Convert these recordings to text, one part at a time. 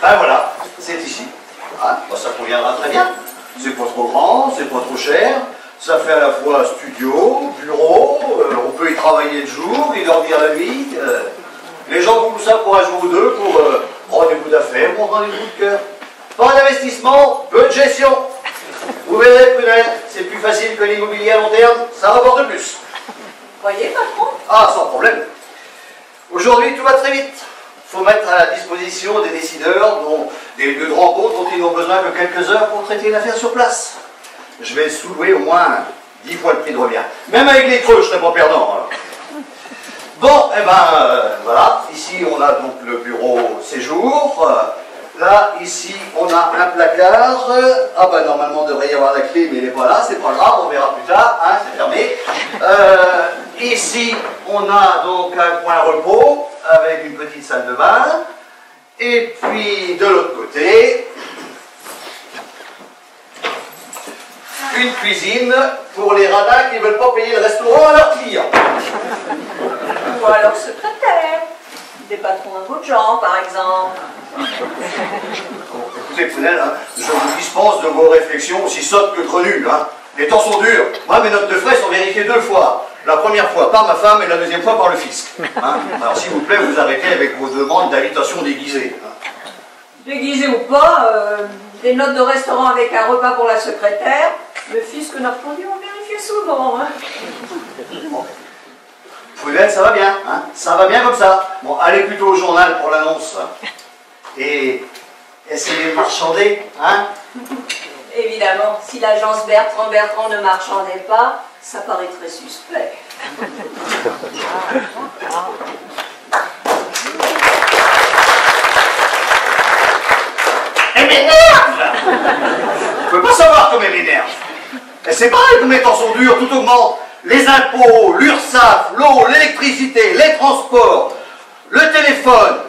Ben voilà, c'est ici. Hein, ben ça conviendra très bien. C'est pas trop grand, c'est pas trop cher. Ça fait à la fois studio, bureau, on peut y travailler de jour, y dormir la nuit. Les gens font ça pour un jour ou deux, pour rendez-vous d'affaires, pour rendez-vous de cœur. Pas d'investissement, peu de gestion. Vous verrez, Prunel, c'est plus facile que l'immobilier à long terme, ça rapporte plus. Voyez, patron? Ah, sans problème. Aujourd'hui, tout va très vite. Il faut mettre à la disposition des décideurs, dont des lieux de rencontre dont ils n'ont besoin que quelques heures pour traiter une affaire sur place. Je vais sous-louer au moins 10 fois le prix de revient. Même avec les creux, je ne serai pas perdant. Alors. Bon, eh ben, voilà. Ici, on a donc le bureau séjour. Là, ici, on a un placard. Ah ben, normalement, il devrait y avoir la clé, mais il n'est pas là. C'est pas grave, on verra plus tard. Hein, c'est fermé. Ici, on a donc un coin repos avec une petite salle de bain. Et puis, de l'autre côté, une cuisine pour les radins qui ne veulent pas payer le restaurant à leurs clients. Ou alors secrétaire. Des patrons à bout de gens, par exemple. Écoutez, Prunel, hein, je vous dispense de vos réflexions aussi sottes que grenues. Hein. Les temps sont durs. Moi, mes notes de frais sont vérifiées 2 fois. La première fois par ma femme et la deuxième fois par le fisc. Hein. Alors, s'il vous plaît, vous arrêtez avec vos demandes d'invitation déguisées. Hein. Déguisé ou pas, des notes de restaurant avec un repas pour la secrétaire, le fisc n'a répondu, on vérifie souvent. Hein. Bon. Prunel, ça va bien, hein? Ça va bien comme ça. Bon, allez plutôt au journal pour l'annonce. Et essayez de marchander, hein? Évidemment, si l'agence Bertrand ne marchandait pas, ça paraîtrait suspect. Elle m'énerve! Vous pouvez pas savoir comme elle m'énerve. Et c'est pareil, comme les temps sont durs, tout augmente. Les impôts, l'URSSAF, l'eau, l'électricité, les transports, le téléphone,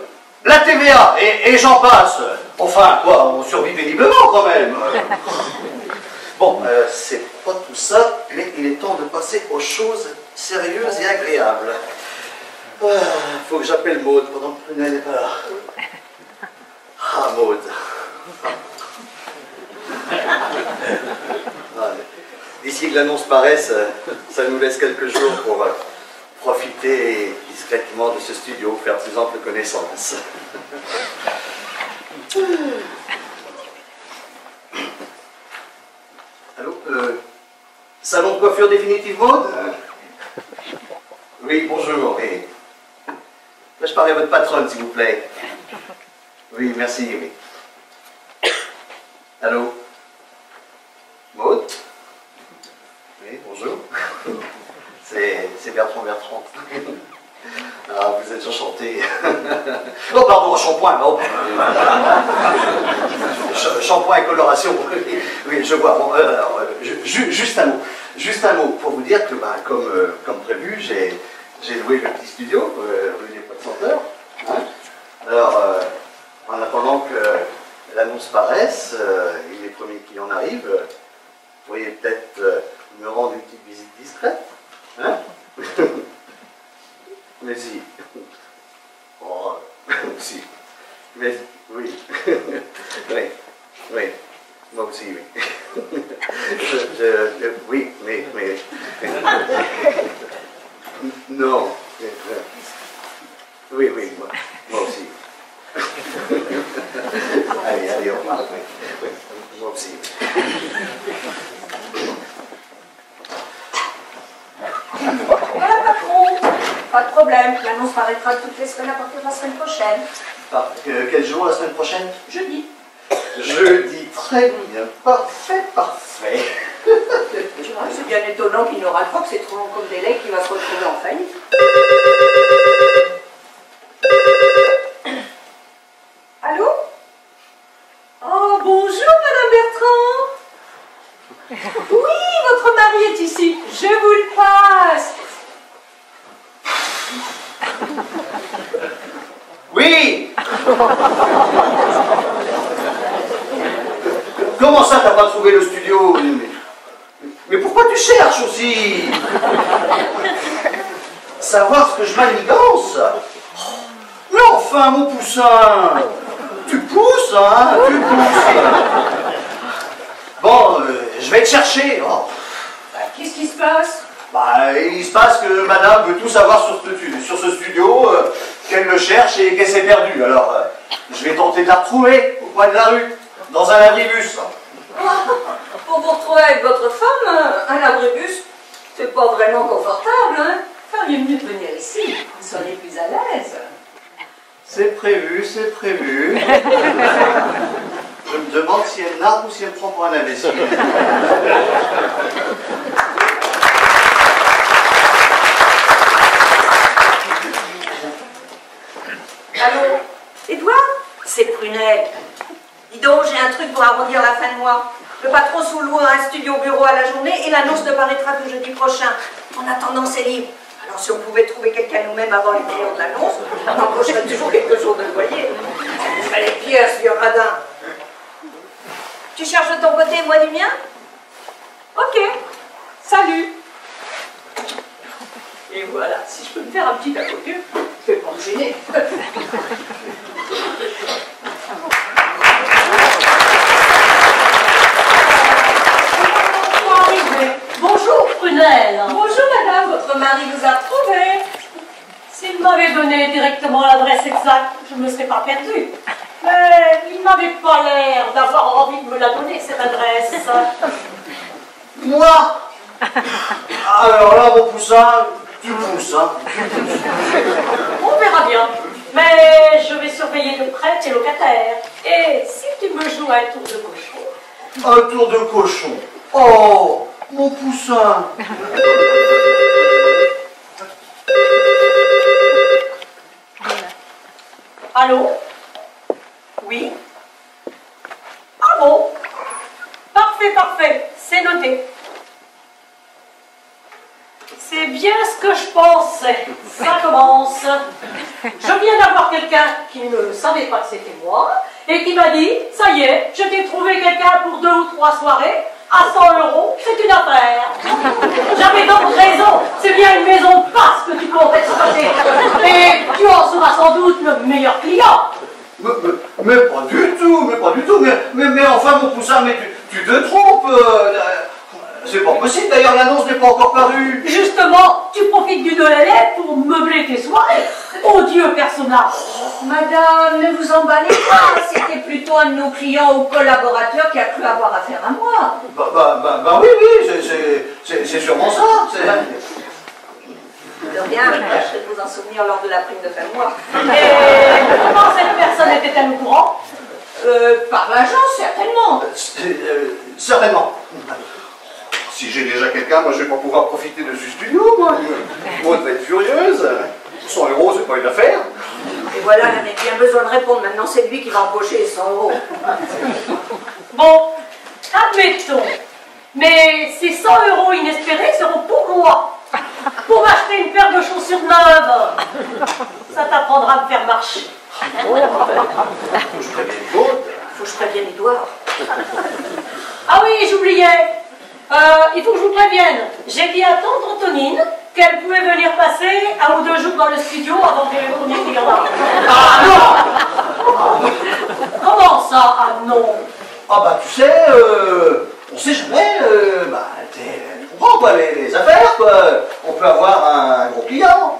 la TVA, et j'en passe. Enfin, quoi, on survit péniblement quand même. Bon, c'est pas tout ça, mais il est temps de passer aux choses sérieuses et agréables. Faut que j'appelle Maude pendant que Prunel n'est pas là. Ah, Maude. D'ici que l'annonce paraisse, ça nous laisse quelques jours pour profiter discrètement de ce studio, faire plus ample connaissance. Allô, salon de coiffure définitive Maude? Oui, bonjour. Oui. Peux-je parler à votre patronne, s'il vous plaît? Oui, merci, oui. Allô? Maude? Oui, bonjour. C'est Bertrand. Ah, vous êtes enchanté. Oh, pardon, shampoing. Oh, shampoing et coloration. Oui, je vois. Bon, alors, juste un mot. Juste un mot pour vous dire que, bah, comme prévu, j'ai loué le petit studio, rue des Pots de Senteur. Hein. Alors, en attendant que l'annonce paraisse et les premiers clients arrivent, vous pourriez peut-être me rendre une petite visite discrète. Hein? Mais si. Oh, si. Mais oui. Oui. Oui. Moi aussi, oui. Oui, mais... Non. Oui, moi aussi. Allez, on va. Moi aussi. Voilà, patron. Pas de problème. L'annonce paraîtra toutes les semaines à partir de la semaine prochaine. Quel jour la semaine prochaine? Jeudi. Jeudi, très bien. Parfait, parfait. Tu vois, c'est bien étonnant qu'il n'aura pas que c'est trop long comme délai qu'il va se retrouver en faillite. Allô? Oh, bonjour, Madame Bertrand. Oui, votre mari est ici. Je vous le passe. Oui. Comment ça, t'as pas trouvé le studio? Mais pourquoi tu cherches aussi? Savoir ce que je manigance? Mais enfin, mon poussin, tu pousses, hein? Tu pousses. Bon, je vais te chercher. Oh. Qu'est-ce qui se passe? Il se passe que madame veut tout savoir sur ce studio, qu'elle me cherche et qu'elle s'est perdue. Alors, je vais tenter de la retrouver au coin de la rue, dans un abribus. Pour vous retrouver avec votre femme, un abribus, c'est pas vraiment confortable, hein? Feriez mieux de venir ici, vous seriez plus à l'aise. C'est prévu, c'est prévu. Je me demande si elle nargue ou si elle me prend pour un imbécile. Allô? Édouard? C'est Prunelle. Dis donc, j'ai un truc pour arrondir la fin de mois. Le patron sous-loue un studio bureau à la journée et l'annonce ne paraîtra que jeudi prochain. En attendant, c'est libre. Alors si on pouvait trouver quelqu'un nous-mêmes avant les périodes de l'annonce, on empocherait toujours quelques jours de loyer. Il fallait pire, ce vieux radin. Tu cherches de ton côté et moi du mien? Ok. Salut. Et voilà, si je peux me faire un petit à côté, je vais pas me gêner. Bonjour Prunelle. Bonjour madame, votre mari vous a retrouvé. S'il m'avait donné directement l'adresse exacte, je ne me serais pas perdue. Mais il n'avait pas l'air d'avoir envie de me la donner, cette adresse. Moi? Alors là, mon poussin, tu pousses, hein? On verra bien. Mais je vais surveiller de près tes locataires. Et si tu me joues un tour de cochon? Un tour de cochon. Oh, mon poussin. Allô? Oui? Ah bon? Parfait, parfait. C'est noté. C'est bien ce que je pensais. Ça commence. Je viens d'avoir quelqu'un qui ne savait pas que c'était moi et qui m'a dit, ça y est, je t'ai trouvé quelqu'un pour 2 ou 3 soirées, à 100 €, c'est une affaire. J'avais donc raison, c'est bien une maison de passe que tu comptes exploiter. Et tu en seras sans doute le meilleur client. Mais pas du tout, mais enfin, mon poussin, mais tu te trompes. C'est pas possible, d'ailleurs l'annonce n'est pas encore parue. Justement, tu profites du délai pour meubler tes soirées. Odieux personnage. Madame, ne vous emballez pas, c'était plutôt un de nos clients ou collaborateurs qui a cru avoir affaire à moi. Oui, c'est sûrement ça. De rien, je tâcherai de vous en souvenir lors de la prime de fin de mois. Et comment cette personne était-elle au courant? Par l'agence, certainement. Certainement. Si j'ai déjà quelqu'un, moi je vais pas pouvoir profiter de ce studio, moi. Maud va être furieuse. 100 €, c'est pas une affaire. Et voilà, elle avait bien besoin de répondre. Maintenant, c'est lui qui va empocher les 100 €. Bon, admettons. Mais ces 100 € inespérés seront pour moi. Pour m'acheter une paire de chaussures neuves. Ça t'apprendra à me faire marcher. Faut que je prévienne Maud. Faut que je prévienne Édouard. Ah oui, j'oubliais. Il faut que je vous prévienne. J'ai dit à tante Antonine qu'elle pouvait venir passer 1 ou 2 jours dans le studio avant que le premier client arrive. Ah non! Comment ça, ah non? Ah bah tu sais, on sait jamais, tu comprends quoi, les affaires quoi. On peut avoir un gros client,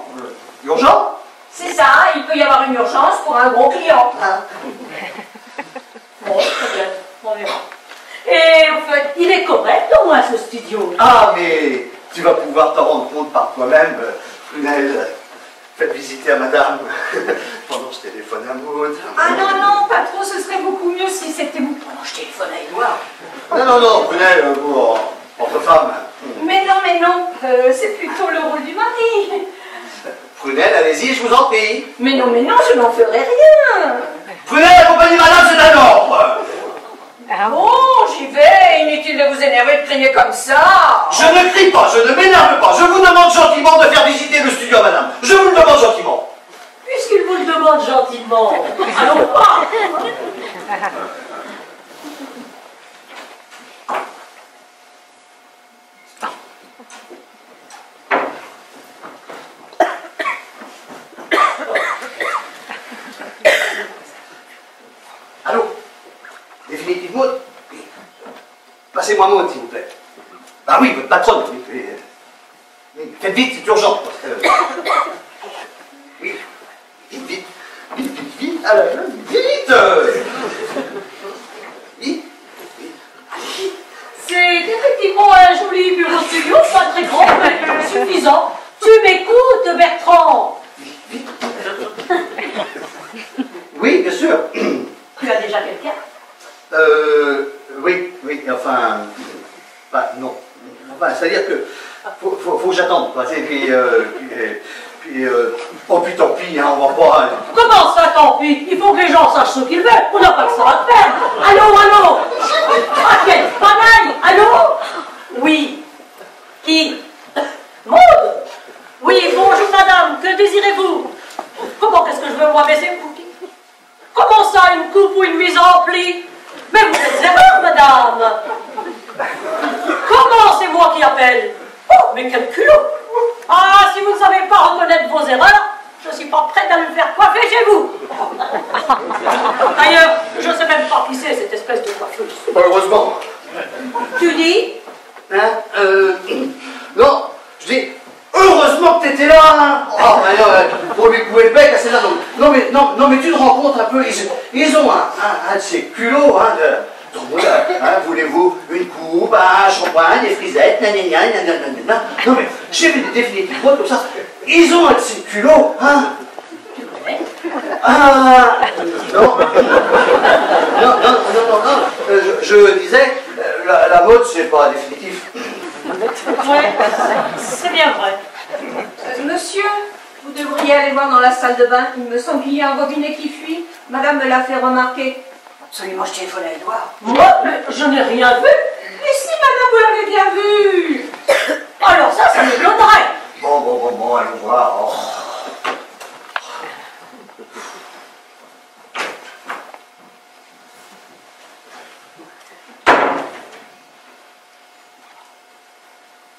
urgent. C'est ça, il peut y avoir une urgence pour un gros client. Hein. Bon, peut-être, on verra. Et en fait, il est correct au moins ce studio. Ah mais tu vas pouvoir t'en rendre compte par toi-même, Prunelle. Faites visiter à madame pendant que je téléphone à Maud. Ah non, non, pas trop, ce serait beaucoup mieux si c'était vous. Oh, je téléphone à Edouard. Non, Prunelle, entre femmes. Mais non, c'est plutôt le rôle du mari. Prunelle, allez-y, je vous en prie. Mais non, je n'en ferai rien. Prunelle, accompagnez madame, c'est un ordre. Bon, j'y vais, inutile de vous énerver, de crier comme ça. Je ne crie pas, je ne m'énerve pas, je vous demande gentiment de faire visiter le studio à madame. Je vous le demande gentiment. Puisqu'il vous le demande gentiment, allons pas. Allô? Définitive Maud? Passez-moi Maud, s'il vous plaît. Ah oui, votre patronne. Oui. Faites vite, c'est urgent. Oui, vite. Alors, vite. Vite. C'est effectivement un joli bureau studio, pas très grand, mais suffisant. Tu m'écoutes, Bertrand? Oui, bien sûr. Tu as déjà quelqu'un? Oui, enfin, non. Enfin, c'est-à-dire que faut que j'attende, quoi. Oh puis tant pis, hein, on va pas... Comment ça, tant pis? Il faut que les gens sachent ce qu'ils veulent. On n'a pas que ça à faire. Allô? Ah, quelle panaille! Allô? Oui. Qui? Maud? Oui, bonjour madame, que désirez-vous? Comment qu'est-ce que je veux moi baisser vous? Comment ça, une coupe ou une mise en pli? Mais vous êtes erreur, madame. Comment c'est moi qui appelle? Oh, mais quel culot! Ah, si vous ne savez pas reconnaître vos erreurs, je ne suis pas prête à le faire coiffer chez vous. D'ailleurs, je ne sais même pas qui c'est cette espèce de coiffeuse. Heureusement. Tu dis? Hein? Non, je dis... Heureusement que t'étais là, hein. Oh, pour lui couper le bec à César. Non, mais tu te rends compte un peu, ils ont un de ces culots, hein, voulez-vous une coupe, un shampoing, des frisettes, nanana. Non, mais j'ai vu des définitifs comme ça. Ils ont un de ces culots, hein. Ah, non. Je disais, la mode, c'est pas définitif. Ouais, c'est bien vrai. Monsieur, vous devriez aller voir dans la salle de bain. Il me semble qu'il y a un robinet qui fuit. Madame me l'a fait remarquer. Absolument, je téléphone à Edouard. Moi, mais je n'ai rien vu. Mais si, madame, vous l'avez bien vu. Alors ça m'étonnerait. Bon, allons voir. Oh.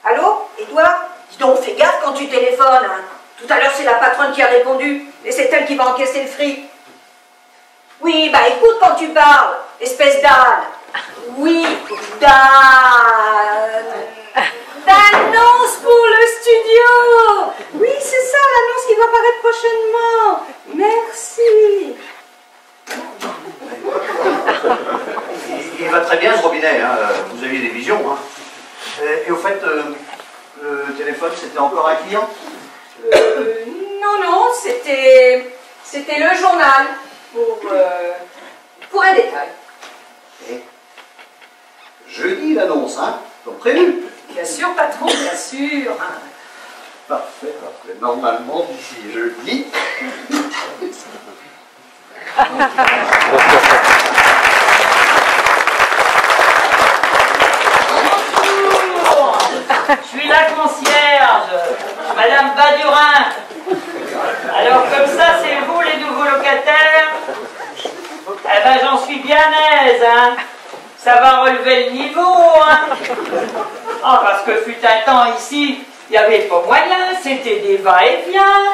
Allô, Edouard? Dis donc, fais gaffe quand tu téléphones. Hein. Tout à l'heure, c'est la patronne qui a répondu. Et c'est elle qui va encaisser le fric. Oui, bah écoute quand tu parles, espèce d'âne. Oui, d'annonce pour le studio. Oui, c'est ça, l'annonce qui va paraître prochainement. Merci. Il va très bien ce robinet, hein. Vous aviez des visions. Hein. Et au fait, le téléphone, c'était encore un client? Non, c'était le journal pour un détail. Et jeudi l'annonce, hein, comme prévu. Bien sûr, patron, bien sûr. Parfait. Normalement, d'ici jeudi. Je suis la concierge, Madame Badurin. Alors comme ça, c'est vous les nouveaux locataires? Eh ben j'en suis bien aise, hein. Ça va relever le niveau, hein. Ah, parce que fut un temps ici, il n'y avait pas moyen, c'était des va-et-vient.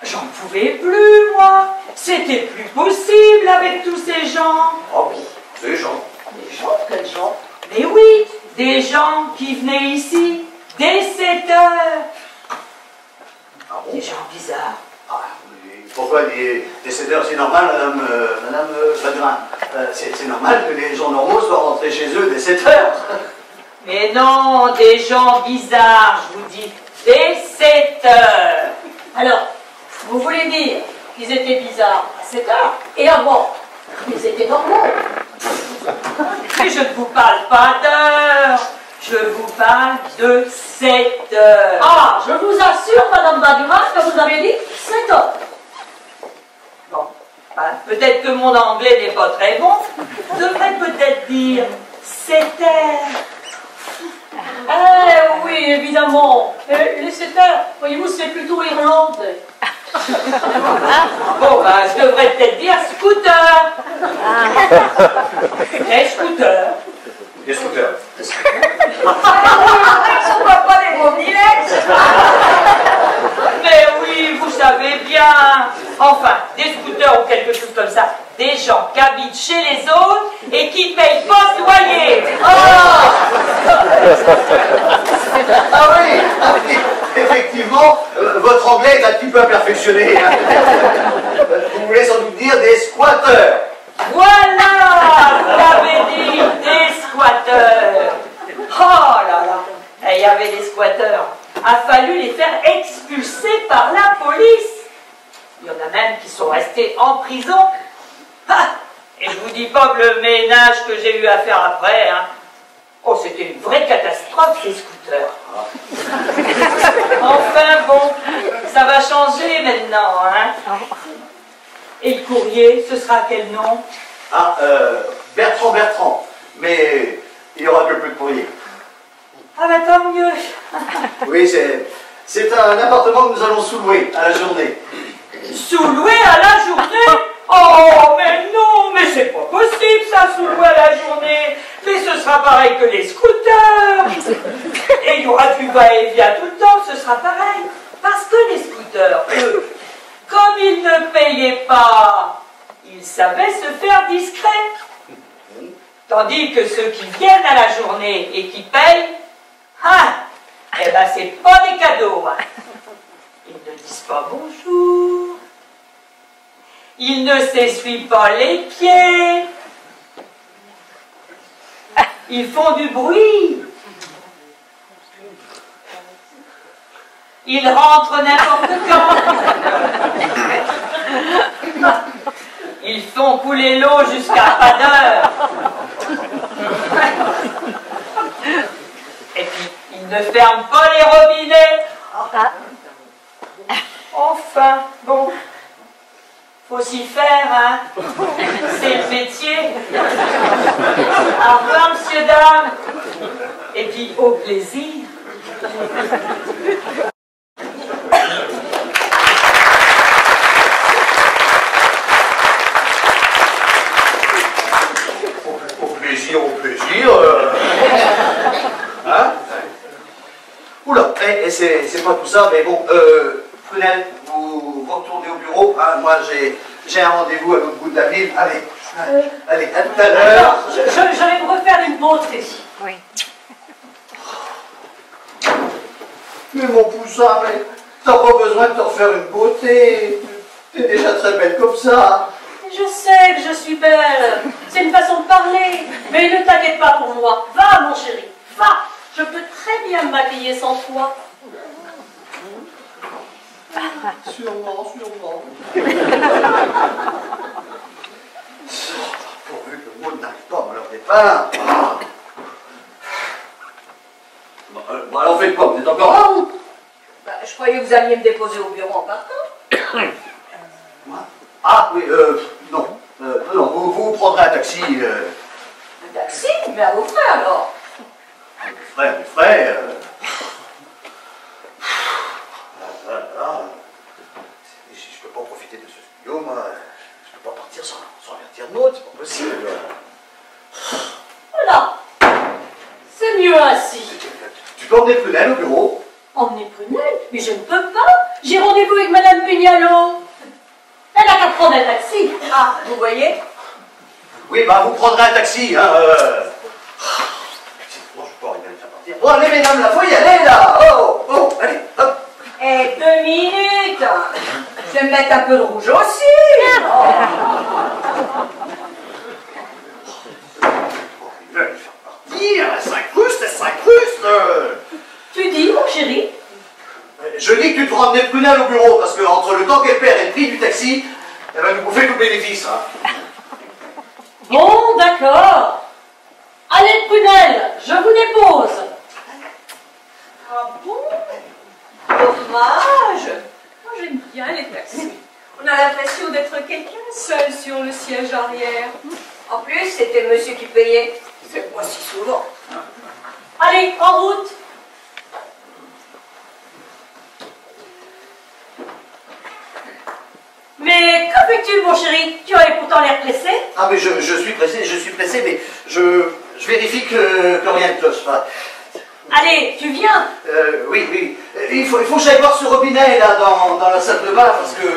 J'en pouvais plus, moi. C'était plus possible avec tous ces gens. Oh, Des gens. Des gens? Quels gens? Mais oui, des gens qui venaient ici dès 7 heures. Ah bon? Des gens bizarres. Ah, oui. Pourquoi des 7 heures? C'est normal, madame Badurin. C'est normal que les gens normaux soient rentrés chez eux dès 7 heures. Mais non, des gens bizarres, je vous dis, dès 7 heures. Alors, vous voulez dire qu'ils étaient bizarres à 7 heures et avant, ils étaient normaux? Mais je ne vous parle pas d'heure, je vous parle de 7 heures. Ah, je vous assure, Madame Badurin, que vous avez dit 7 heures. Bon, ben, peut-être que mon anglais n'est pas très bon, je devrais peut-être dire 7 heures. Eh oui, évidemment. Les 7 heures, voyez-vous, c'est plutôt irlandais. Bon, ben, je devrais peut-être dire scooter. Les scooters. Des scooters. Ils sont pas des gros dilettes. Mais oui, vous savez bien. Enfin, des scooters ou quelque chose comme ça. Des gens qui habitent chez les autres et qui ne payent pas de loyer. Oh! Ah oui, effectivement, votre anglais est un petit peu imperfectionné. Hein. Vous voulez sans doute dire des squatteurs. Voilà, vous l'avez dit, des squatteurs. Oh là là, il y avait des squatteurs. A fallu les faire expulser par la police. Il y en a même qui sont restés en prison. Ah, et je vous dis pas que le ménage que j'ai eu à faire après, hein. Oh, c'était une vraie catastrophe, ces scooters. Enfin bon, ça va changer maintenant, hein. Et le courrier, ce sera quel nom? Ah, Bertrand. Mais il y aura que peu de courrier. Ah bah tant mieux. Oui, c'est un appartement que nous allons sous-louer à la journée. Sous-louer à la journée? Oh, mais non, mais c'est pas possible ça, sous-louer à la journée. Mais ce sera pareil que les scooters. Et il y aura du va-et-vient tout le temps, ce sera pareil. Parce que les scooters, eux, comme ils ne payaient pas, ils savaient se faire discrets. Tandis que ceux qui viennent à la journée et qui payent, ah, eh ben c'est pas des cadeaux. Hein. Ils ne disent pas bonjour. Ils ne s'essuient pas les pieds. Ils font du bruit. Ils rentrent n'importe quand. Ils font couler l'eau jusqu'à pas d'heure. Et puis, ils ne ferment pas les robinets. Enfin, bon, faut s'y faire, hein. C'est le métier. Au revoir, monsieur, dame. Et puis, au plaisir. Au plaisir. Hein? Oula, c'est pas tout ça, mais bon, Prunelle, vous retournez au bureau, hein, moi j'ai un rendez-vous à l'autre bout de la ville, allez, à tout à l'heure. Je vais me refaire une beauté. Oui. Mais mon poussin, mais t'as pas besoin de te refaire une beauté, t'es déjà très belle comme ça. Je sais que je suis belle. C'est une façon de parler. Mais ne t'inquiète pas pour moi. Va, mon chéri, va. Je peux très bien me maquiller sans toi. Sûrement. Pourvu que le monde n'arrive pas à leur départ. Bon, alors faites quoi? Vous êtes encore là ou? Bah, je croyais que vous alliez me déposer au bureau en partant. Moi? Ah oui, non, vous prendrez un taxi. Un taxi? Mais à vos frais alors. Mes frères. Je peux pas profiter de ce studio, moi. Je peux pas partir sans avertir de l'autre, c'est pas possible. Voilà. C'est mieux ainsi. Tu peux emmener Prunelle au bureau? Emmener Prunelle? Mais je ne peux pas. J'ai rendez-vous avec Madame Pugnalo. Elle n'a qu'à prendre un taxi. Ah, vous voyez? Oui, bah vous prendrez un taxi, hein. Bon, je peux pas arriver à faire partir. Bon, allez, mesdames, là, faut y aller, là. Oh, oh, allez, hop. Eh, 2 minutes. Je vais me mettre un peu de rouge aussi. Elle s'incruste. Tu dis, mon chéri? Je dis que tu te ramener Prunelle au bureau, parce que entre le temps qu'elle perd et le prix du taxi, elle va nous bouffer tout le bénéfice. Hein. Bon, d'accord. Allez, Prunelle, je vous dépose. Ah bon? Dommage. Moi, j'aime bien les taxis. On a l'impression d'être quelqu'un seul sur le siège arrière. En plus, c'était monsieur qui payait. C'est pas si souvent. Allez, en route. Mais que fais-tu, mon chéri? Tu avais pourtant l'air pressé. Ah, mais je suis pressé, mais je vérifie que rien ne cloche. Enfin, Allez, tu viens. oui. Il faut que j'aille voir ce robinet, là, dans la salle de bain, parce que...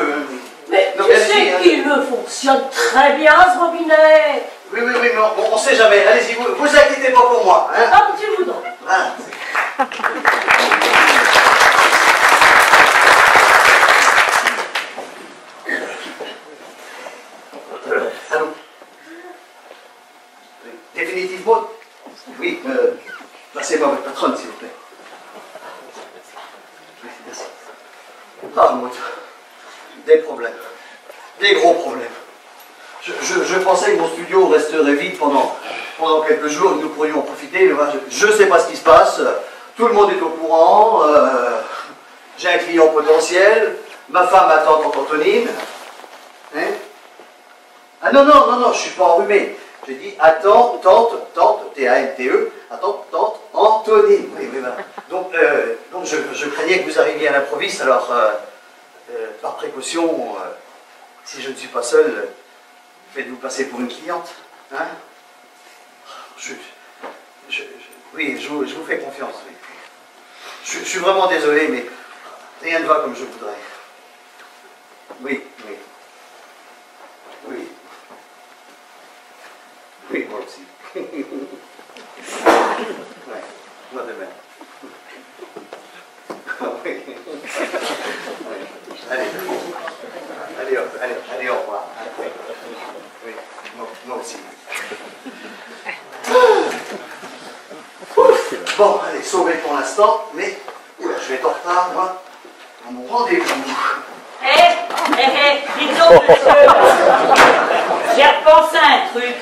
Mais Donc, tu allez-y, sais hein. qu'il me fonctionne très bien, ce robinet. Oui, mais on sait jamais. Allez-y, vous inquiétez pas pour moi. Hein. Comme tu voudras. Voilà. Allô? Définitivement? Oui, passez-moi votre patronne, s'il vous plaît. Oui, merci. Ah, Maud. Des problèmes. Des gros problèmes. Je pensais que mon studio resterait vide pendant quelques jours et que nous pourrions en profiter. Mais voilà, je ne sais pas ce qui se passe. Tout le monde est au courant. J'ai un client potentiel. Ma femme attend tante Antonine. Hein? Ah non, je ne suis pas enrhumé. J'ai dit attends, tante, T-A-N-T-E, attends, tante Antonine. Oui, voilà. Donc je craignais que vous arriviez à l'improviste, alors par précaution, si je ne suis pas seul, faites-vous passer pour une cliente. Hein? Oui, je vous fais confiance. Oui. Je suis vraiment désolé, mais rien ne va comme je voudrais. Oui. Oui, moi aussi. Ouais, moi de même. Oui. Allez, au revoir. Oui, moi aussi. Bon, allez, sauvé pour l'instant, mais oula, je vais être en retard, moi, à mon rendez-vous. Dis donc, monsieur, j'ai repensé à un truc.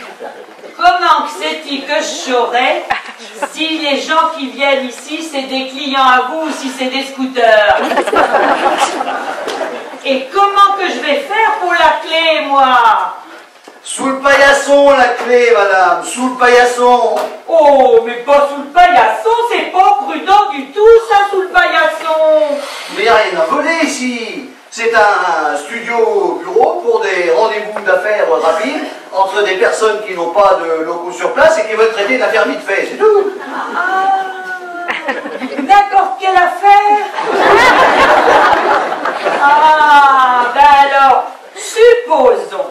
Comment que c'est-il que je saurais si les gens qui viennent ici, c'est des clients à vous ou si c'est des scooters? Et comment que je vais faire pour la clé, moi? Sous le paillasson, la clé, madame, sous le paillasson. Oh, mais pas sous le paillasson, c'est pas prudent du tout, ça, sous le paillasson. Mais il n'y a rien à voler ici. C'est un studio bureau pour des rendez-vous d'affaires rapides entre des personnes qui n'ont pas de locaux sur place et qui veulent traiter une affaire vite fait, c'est tout. N'importe quelle affaire. Ben alors, supposons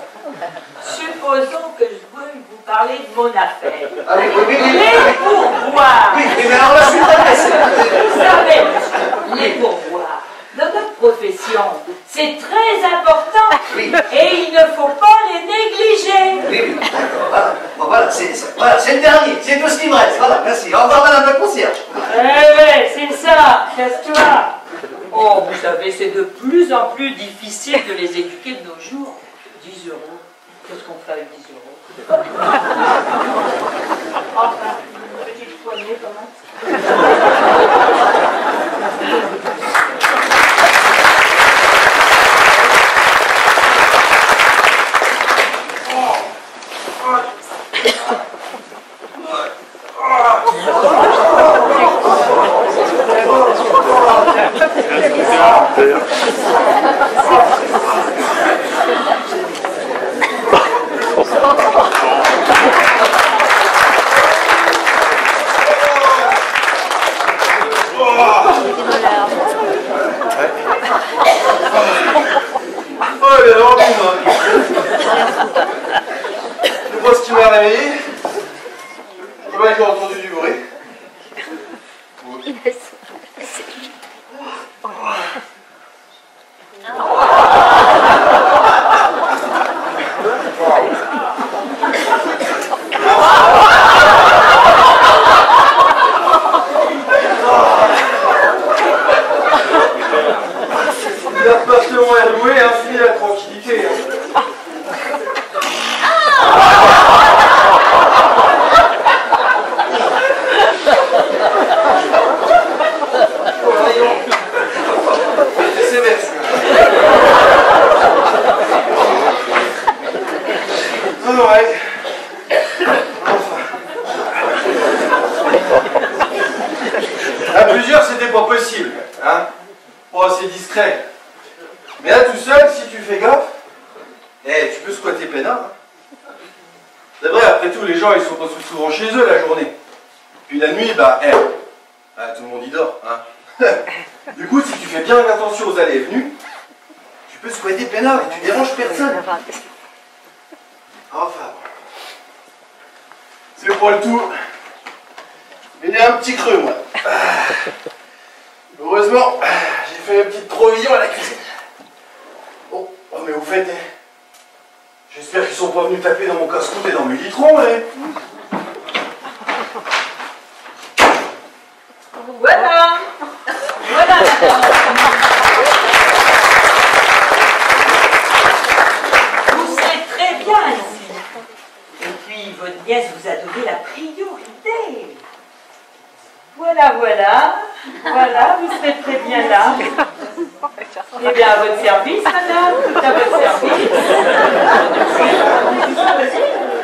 que je veuille vous parler de mon affaire. Allez, oui. Les pourboires. Oui, mais alors là, je suis très pressé. Vous savez, monsieur, les pourboires, dans notre profession, c'est très important. Oui. Et il ne faut pas les négliger. Oui, d'accord, voilà, c'est le dernier, c'est tout ce qui me reste, voilà, merci. Au revoir, madame la concierge. Ouais, c'est ça, casse-toi. Oh, vous savez, c'est de plus en plus difficile de les éduquer de nos jours. 10 €. Qu'est-ce qu'on fait avec 10 €? Enfin, une petite poignée quand même. pas ce qui m'a réveillé. Je vois que j'ai entendu du bruit. L'appartement est loué, fini la tranquillité. C'est sévère, celui-là. Non, ouais. À plusieurs, c'était pas possible, hein. Pas assez discret. Mais là, tout seul, si tu fais gaffe, tu peux squatter peinard. Hein. C'est vrai, après tout, les gens, ils sont pas souvent chez eux la journée. Puis la nuit, tout le monde y dort. Hein. Du coup, si tu fais bien attention aux allées et venues, tu peux squatter peinard et tu déranges personne. Enfin, c'est pas le tout. Mais il y a un petit creux, moi. Heureusement, j'ai fait une petite provision à la cuisine. Oh, mais au fait, j'espère qu'ils sont pas venus taper dans mon casse-croûte et dans mes litrons, Voilà. Voilà, madame. Vous serez très bien ici. Et puis, votre nièce vous a donné la priorité. Voilà, voilà. Voilà, vous serez très bien là. Eh bien, à votre service, madame. Tout à votre service.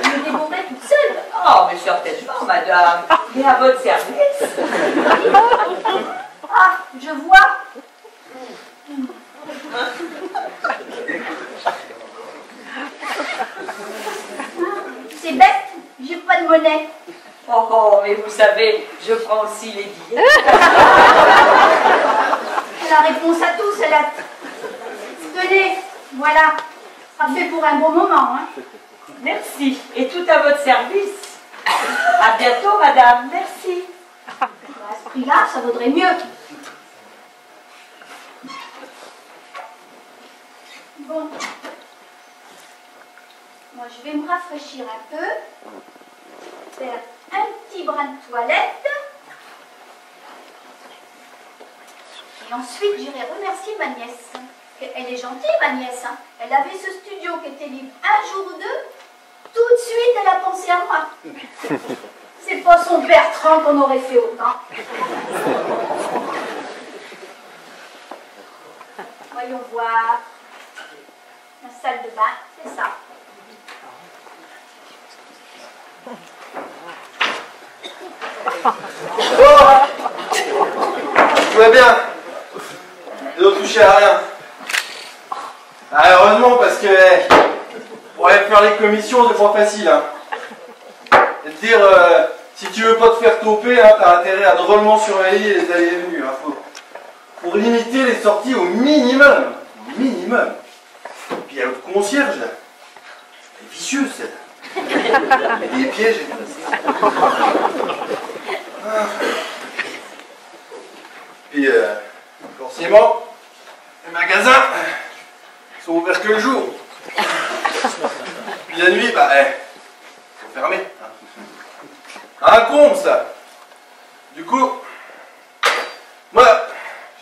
Je me débrouillerai toute seule. Oh, mais certainement, madame. Et à votre service. Ah, je vois. C'est bête, j'ai pas de monnaie. Oh, mais vous savez, je prends aussi les billets. La réponse à tout, c'est la... Tenez, voilà. Ça fait pour un bon moment, hein. Merci. Et tout à votre service. À bientôt, madame. Merci. À ce prix-là, ça vaudrait mieux. Bon. Moi, je vais me rafraîchir un peu. Faire un petit brin de toilette. Et ensuite, j'irai remercier ma nièce. Elle est gentille, ma nièce. Hein. Elle avait ce studio qui était libre un jour ou deux. Tout de suite, elle a pensé à moi. C'est pas son Bertrand qu'on aurait fait autant. Voyons voir. La salle de bain, c'est ça. Tout va bien. Ils n'ont touché à rien. Ah, heureusement, parce que pour aller faire les commissions, c'est pas facile. Hein. Et te dire, si tu veux pas te faire toper, hein, t'as intérêt à drôlement surveiller les allées et venues. Hein. Pour limiter les sorties au minimum. Au minimum. Et puis il y a l'autre concierge, là. Elle est vicieuse, celle-là. Et les pièges. Puis, forcément, les magasins sont ouverts que le jour. Puis la nuit, faut fermer. Un comble, ça. Du coup, moi,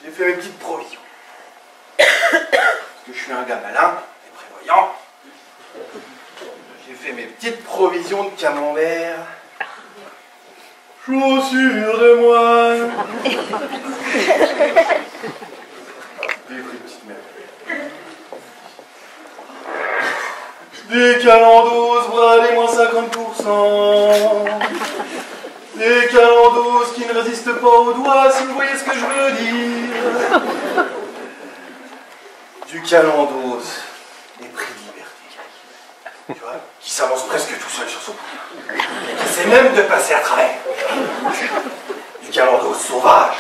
j'ai fait mes petites provisions. Parce que je suis un gars malin et prévoyant. J'ai fait mes petites provisions de camembert. Chaussures de moine. Des petites merdes. Des calendos, voilà les moins 50%. Des calendos qui ne résistent pas aux doigts, si vous voyez ce que je veux dire. Du calendos, des prix de liberté. Tu vois, qui s'avance presque tout seul sur son pouls. Qui essaie même de passer à travers. Du calendos sauvage,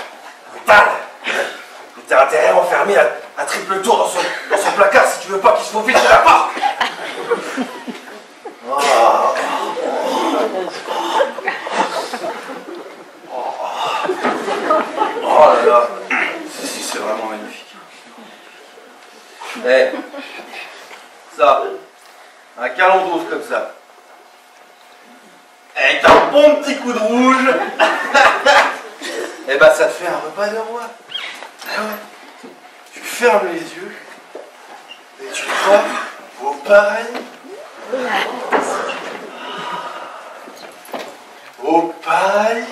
brutal. T'as intérêt à enfermer à triple tour dans son placard si tu veux pas qu'il se faufile sur la porte. Oh. sauce comme ça. Avec un bon petit coup de rouge. Et bah ça te fait un repas de roi. Ah ouais. Tu fermes les yeux et tu crois au paradis. Au paradis.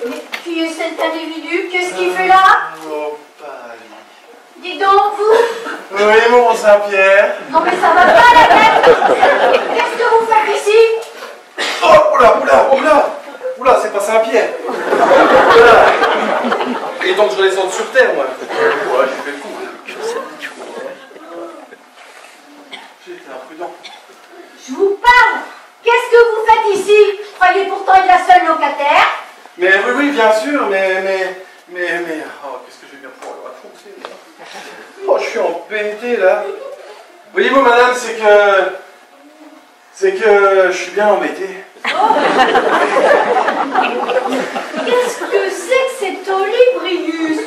Mais qui est cet individu? Qu'est-ce qu'il fait là? Au paradis. Dites donc, vous? Oui, mon Saint-Pierre. Non mais ça va pas la tête. Qu'est-ce que vous faites ici? Oh, oula, c'est pas Saint-Pierre. Oula. Et donc je redescends sur terre, moi. Ouais, j'ai fait le coup. J'ai été imprudent. Je vous parle. Qu'est-ce que vous faites ici? Croyez pourtant être la seule locataire. Mais oui, bien sûr, mais, oh, qu'est-ce que je vais bien pouvoir le raconter, là. Oh, je suis embêté, là. Voyez-vous, madame, c'est que je suis bien embêté. Qu'est-ce que c'est que cet olibrius?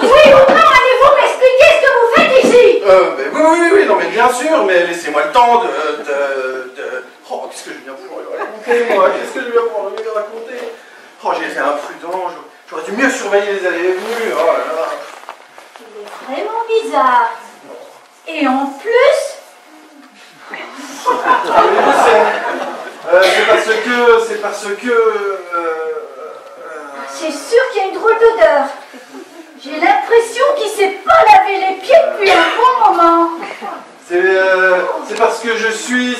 Oui ou non, allez-vous m'expliquer ce que vous faites ici? Oui, non, mais bien sûr, mais laissez-moi le temps de... Oh, qu'est-ce que je viens pouvoir lui raconter, moi? Qu'est-ce que je viens pouvoir lui raconter? Oh, j'ai été imprudent, j'aurais dû mieux surveiller les allées et venues, oh là là. Il est vraiment bizarre. Et en plus... C'est parce que... C'est sûr qu'il y a une drôle d'odeur. J'ai l'impression qu'il s'est pas lavé les pieds depuis un bon moment. C'est parce que je suis...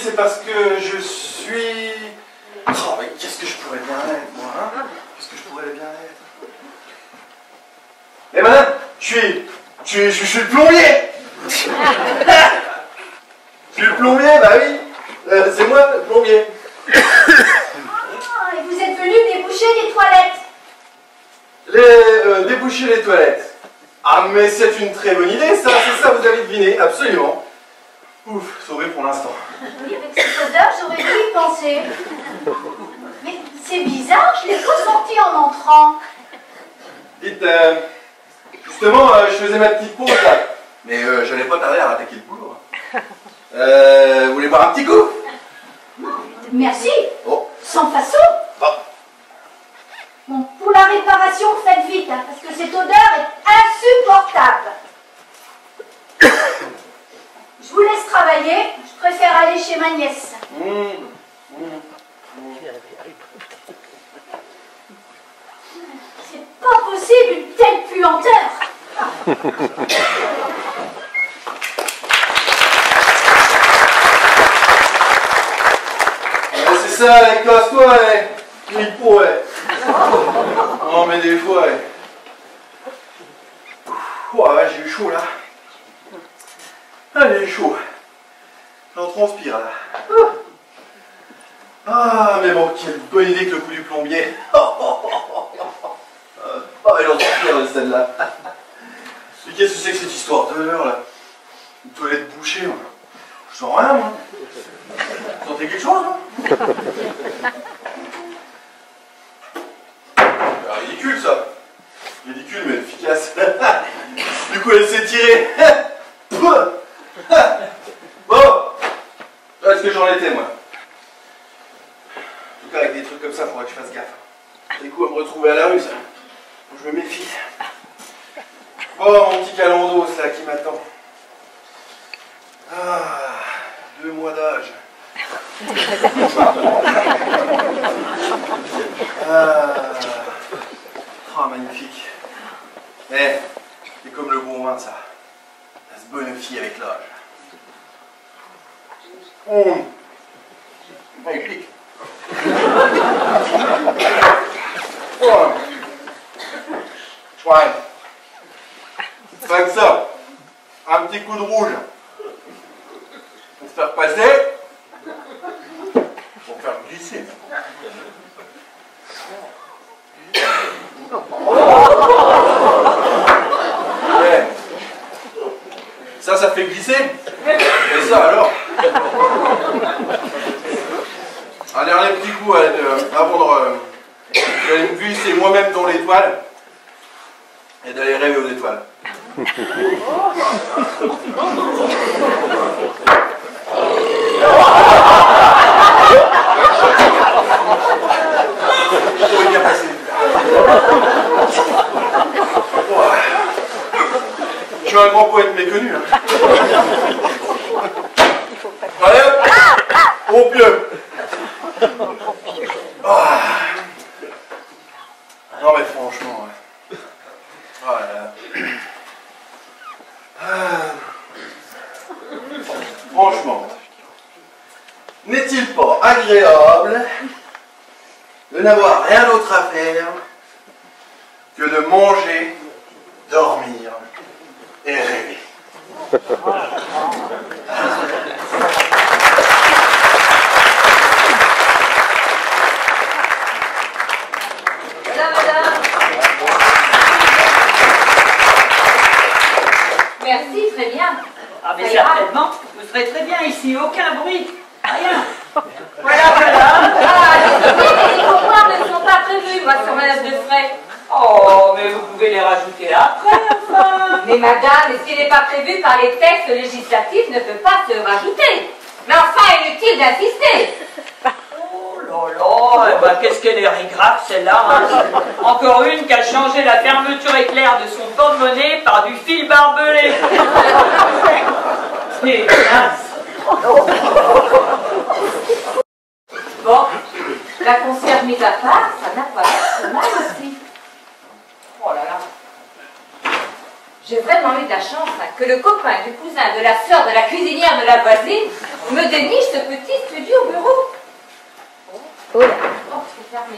Oh, mais qu'est-ce que je pourrais bien être, moi, hein? Qu'est-ce que je pourrais bien être? Eh madame, je suis le plombier. Je suis le plombier, bah oui. C'est moi, le plombier. Ah, et vous êtes venu déboucher les toilettes. Déboucher les toilettes. Ah, mais c'est une très bonne idée, ça, c'est ça, vous avez deviné, absolument. Ouf, sauvé pour l'instant. Oui, avec cette odeur, j'aurais dû y penser. Mais c'est bizarre, je l'ai ressenti en entrant. Dites, justement, je faisais ma petite pause là, mais je n'allais pas tarder à attaquer le boulot. Vous voulez boire un petit coup? Merci. Oh. Sans façon. Bon. Bon, pour la réparation, faites vite, hein, parce que cette odeur est insupportable. Je vous laisse travailler, je préfère aller chez ma nièce. C'est pas possible une telle puanteur. C'est ça, casse-toi, Clipo, Non, mais des fois, ouais, j'ai eu chaud, là. Ah, j'ai eu chaud. J'en transpire, là. Ah, mais bon, quelle bonne idée que le coup du plombier. Oh, j'en transpire de celle-là. Mais qu'est-ce que c'est que cette histoire de l'heure, là? Une toilette bouchée, moi. Je sens rien, moi. Vous sentez quelque chose, non? Ridicule, ça. Ridicule, mais efficace. Du coup, elle s'est tirée. Bon. Est-ce que j'en étais, moi? En tout cas, avec des trucs comme ça, il faudrait que je fasse gaffe. Du coup, à me retrouver à la rue, ça. Faut que je me méfie. Bon, mon petit calendos, là, qui m'attend. Ah, 2 mois d'âge. Ah, magnifique. C'est comme le bon vin, ça. Ça se bonifie avec l'âge. Magnifique. Ouais. Pas que ça. Un petit coup de rouge. Pour faire passer. Pour faire glisser. Ouais. Ça fait glisser. Et ça alors. Un dernier petit coup avant d'aller me glisser moi-même dans l'étoile et d'aller rêver aux étoiles. pourrait bien passer. Je suis un grand poète méconnu. Hein. Allez hop, au pieu. Ah. Non mais franchement, ouais. Voilà. Franchement, n'est-il pas agréable de n'avoir rien d'autre à faire que de manger, dormir et rêver? Madame. Merci, très bien. Ah mais Ça ira. certainement, vous serez très bien ici, aucun bruit, rien. Voilà, voilà. Ah, désolé, mais les comptoirs ne sont pas prévus, moi, sur ma note de frais. Oh, mais vous pouvez les rajouter après, enfin. Mais madame, ce qui n'est pas prévu par les textes législatifs ne peut pas se rajouter. Mais enfin, inutile d'insister. Oh là là, eh ben, qu'est-ce qu'elle est rigrave celle-là, hein. Encore une qui a changé la fermeture éclair de son porte-monnaie par du fil barbelé. C'est classe. Bon, la conserve mise à part, ça n'a pas l'air mal aussi. Oh là là. J'ai vraiment eu de la chance hein, que le copain du cousin de la sœur de la cuisinière de la voisine me déniche ce petit studio bureau. Oh là, oh, c'est fermé.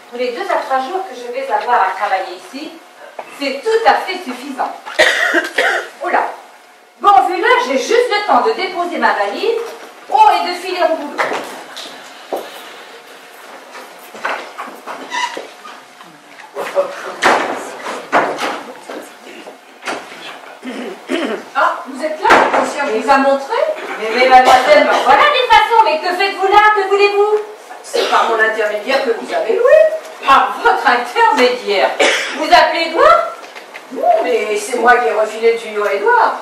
Pour les 2 à 3 jours que je vais avoir à travailler ici, c'est tout à fait suffisant. Oh là. Bon, vu là, j'ai juste le temps de déposer ma valise, oh, et de filer au boulot. Ah, vous êtes là, le concierge vous a montré? Mais mademoiselle, ben voilà des façons, mais que faites-vous là? Que voulez-vous? C'est par mon intermédiaire que vous avez loué. Par votre intermédiaire. Vous appelez Édouard? Non, mais c'est moi qui ai refilé le tuyau à Édouard.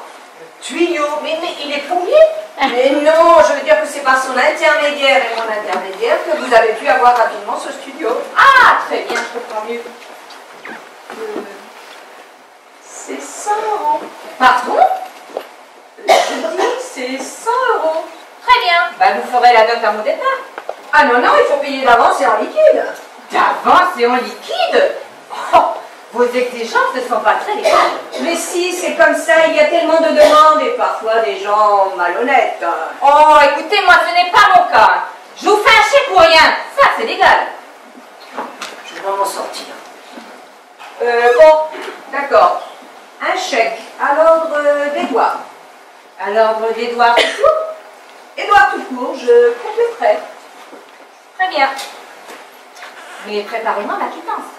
Tuyau? Mais il est plombier? Mais non, je veux dire que c'est par son intermédiaire et mon intermédiaire que vous avez pu avoir rapidement ce studio. Ah, très bien, je comprends mieux. C'est 100 €. Pardon? Je dis, c'est 100 €. Très bien. Ben, vous ferez la note à mon départ. Ah non, non, il faut payer d'avance et en liquide. D'avance et en liquide? Oh, vos exigences ne sont pas très légales. Mais si, c'est comme ça, il y a tellement de demandes et parfois des gens malhonnêtes. Oh, écoutez, moi, ce n'est pas mon cas. Je vous fais un chèque ou rien. Ça, c'est légal. Je dois m'en sortir. Bon, d'accord. Un chèque à l'ordre d'Édouard. À l'ordre d'Édouard tout court? Édouard tout court, je compléterai. Très bien. Mais préparez-moi ma quittance.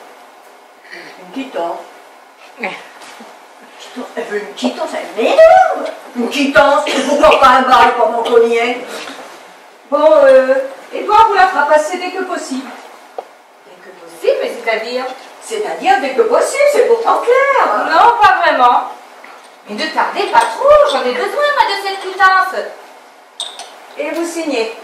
Une quittance? Elle veut une quittance, elle m'énerve. Une quittance, c'est pourquoi pas un bail pour mon collier. Bon, Édouard vous la fera passer dès que possible. Dès que possible, mais c'est-à-dire? C'est-à-dire dès que possible, c'est pourtant clair. Non, pas vraiment. Mais ne tardez pas trop, j'en ai besoin, moi, de cette quittance. Et vous signez.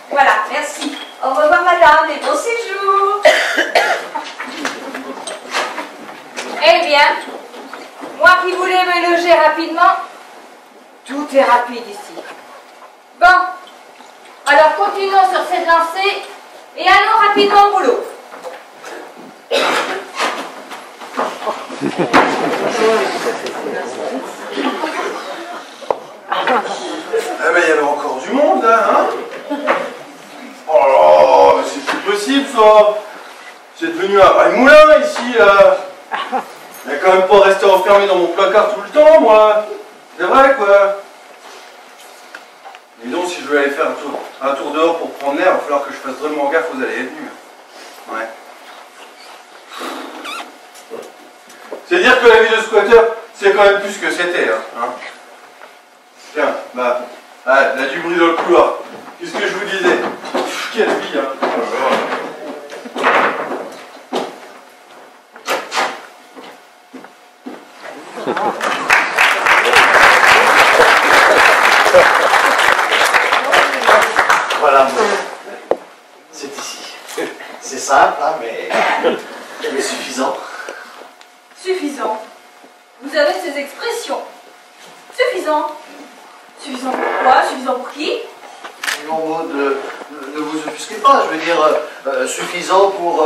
Voilà, merci. Au revoir, madame, et bon séjour. Eh bien, moi qui voulais me loger rapidement, tout est rapide ici. Bon, alors continuons sur cette lancée et allons rapidement au boulot. Ah mais il y avait encore du monde là, hein? Oh là, mais c'est plus possible ça! C'est devenu un vrai moulin ici là! Il n'y a quand même pas resté enfermé dans mon placard tout le temps, moi! C'est vrai quoi! Mais donc si je veux aller faire un tour dehors pour prendre l'air, il va falloir que je fasse vraiment gaffe aux allées et venues. Ouais. C'est dire que la vie de squatter, c'est quand même plus que c'était, hein. Tiens, bah, là du bruit dans le couloir. Qu'est-ce que je vous disais? Quelle vie, hein. Voilà, c'est ici. C'est simple, hein, mais suffisant. Suffisant. Vous avez ces expressions. Suffisant. Suffisant pour quoi? Suffisant pour qui? Non, ne vous offusquez pas, je veux dire, suffisant pour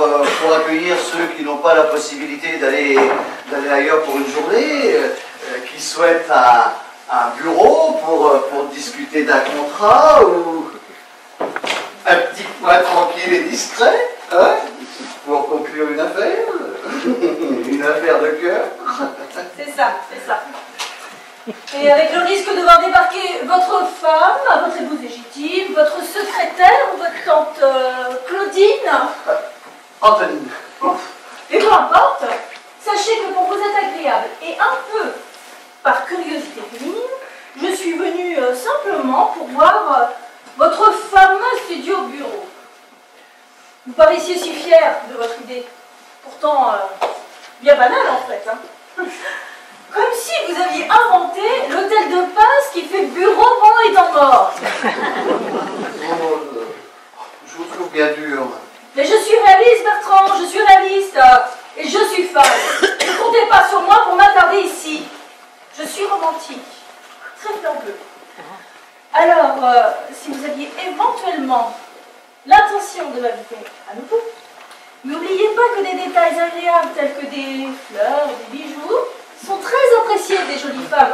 accueillir ceux qui n'ont pas la possibilité d'aller ailleurs pour une journée, qui souhaitent un bureau pour discuter d'un contrat ou un petit point tranquille et discret, hein, pour conclure une affaire, une affaire de cœur. C'est ça, c'est ça. Et avec le risque de voir débarquer votre femme, votre épouse légitime, votre secrétaire ou votre tante Claudine. Antonine. Et peu importe, sachez que pour vous être agréable et un peu par curiosité féminine, je suis venue simplement pour voir votre fameux studio bureau. Vous paraissiez si fier de votre idée, pourtant bien banale en fait. Hein. Comme si vous aviez inventé l'hôtel de passe qui fait bureau pendant les temps morts. Je vous trouve bien dur. Mais je suis réaliste, Bertrand, je suis réaliste. Et je suis fan. Ne comptez pas sur moi pour m'attarder ici. Je suis romantique, très fleur bleue. Alors, si vous aviez éventuellement l'intention de m'inviter à nouveau, n'oubliez pas que des détails agréables tels que des fleurs, des bijoux, sont très appréciés des jolies femmes.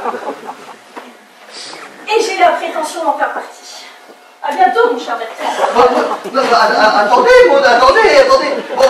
Et j'ai la prétention d'en faire partie. À bientôt, mon cher Bertrand. Attendez, Maud, attendez. Bon,